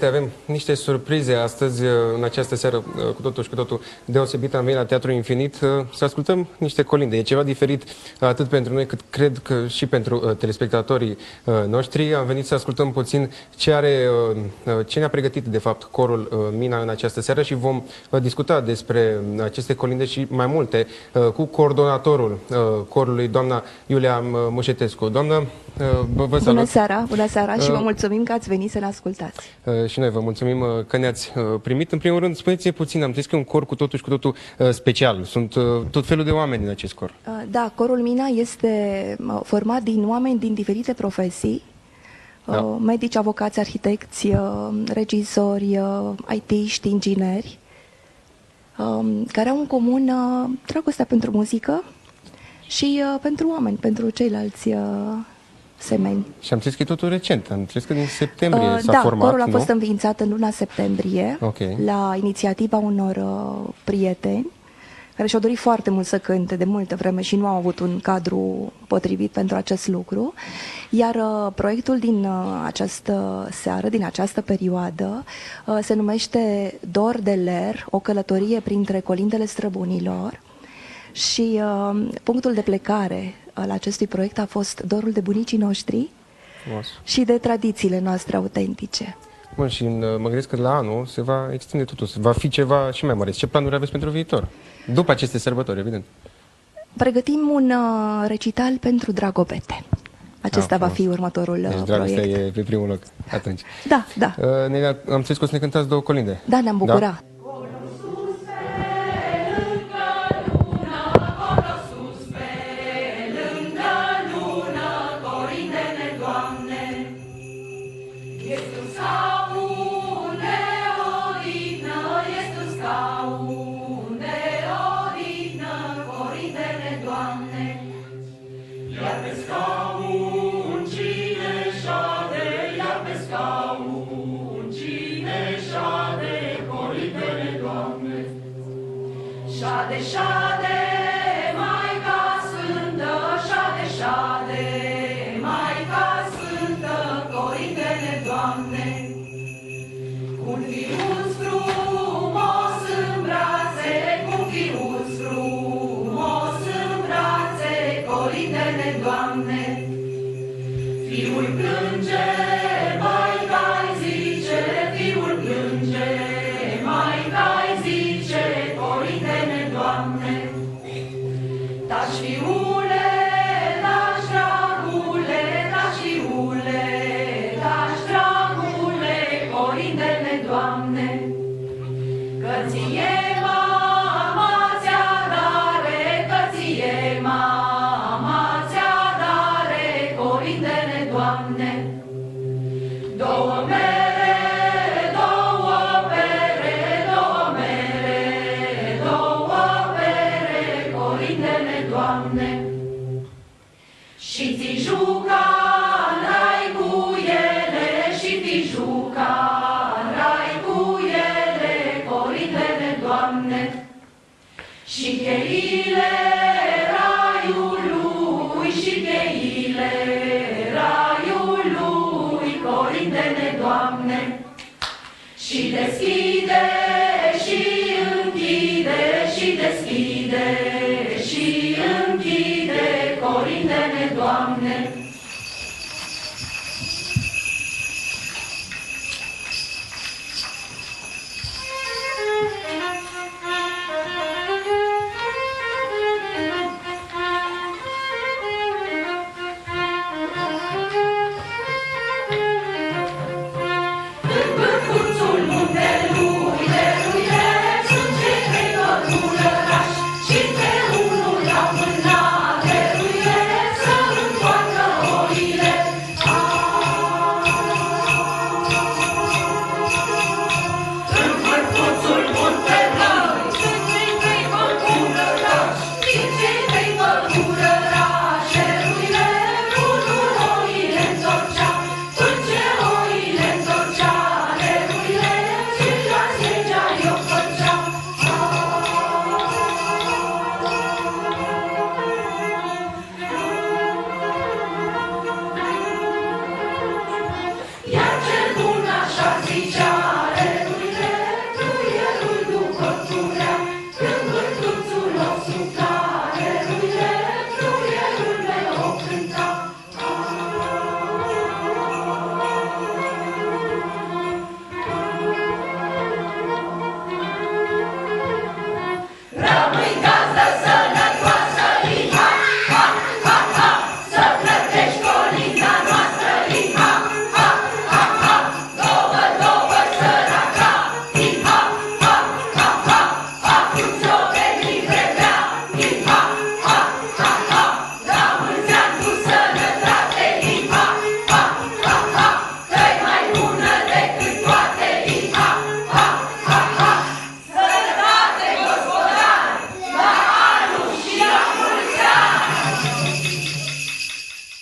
este, avem niște surprize astăzi, în această seară, cu totul și cu totul deosebită. Am venit la Teatrul Infinit să ascultăm niște colinde. E ceva diferit atât pentru noi, cât cred că și pentru telespectatorii noștri. Am venit să ascultăm puțin ce ne-a pregătit, de fapt, corul Mina în această seară și vom discuta despre aceste colinde și mai multe cu coordonatorul corului, doamna Iulia Mușetescu. Doamnă, vă salut! Bună seara și vă mulțumim că ați venit să ne ascultați. Și noi vă mulțumim că ne-ați primit. În primul rând, spuneți-ne puțin, am zis că e un cor cu totul și cu totul special. Sunt tot felul de oameni în acest cor. Da, corul Mina este format din oameni din diferite profesii. Da. Medici, avocați, arhitecți, regizori, IT-ști, ingineri, care au în comun dragostea pentru muzică și pentru oameni, pentru ceilalți semeni. Și am zis că e totul recent, am zis că din septembrie s-a da, format, corul a fost înființat în luna septembrie, la inițiativa unor prieteni care și-au dorit foarte mult să cânte de multă vreme și nu au avut un cadru potrivit pentru acest lucru. Iar proiectul din această seară, din această perioadă, se numește Dor de ler, o călătorie printre colindele străbunilor. Și punctul de plecare al acestui proiect a fost dorul de bunicii noștri și de tradițiile noastre autentice. Bun, și mă gândesc că la anul se va extinde totul, va fi ceva și mai mare. Ce planuri aveți pentru viitor? După aceste sărbători, evident. Pregătim un recital pentru dragobete. Acesta va fi următorul proiect. Dragostea e pe primul loc atunci. Da, da. Am înțeles că o să ne cântați două colinde. Da, ne-am bucurat. Da? Șade, șade, Maica Sfântă, șade, șade, Maica Sfântă, corindele, Doamne. Un fiuț frumos în brațe, un fiuț frumos în brațe, corindele, Doamne. Fiul plânge, Maica-i zice, fiul plânge, Maica-i zice, corindele, Doamne. Taci, fiule, taci, dragule, taci, fiule, taci, dragule, corindele, Doamne. Că ție mama ți-a dare, că ție mama ți-a dare, corindele, Doamne. Două mere, două pere, două mere, două pere, corindele, Doamne. Și ți juca în rai cu ele, și ți juca în rai cu ele, corindele, Doamne. Și cheile raiului, și cheile raiului, corindele, Doamne. Și deschide, și închide, și deschide,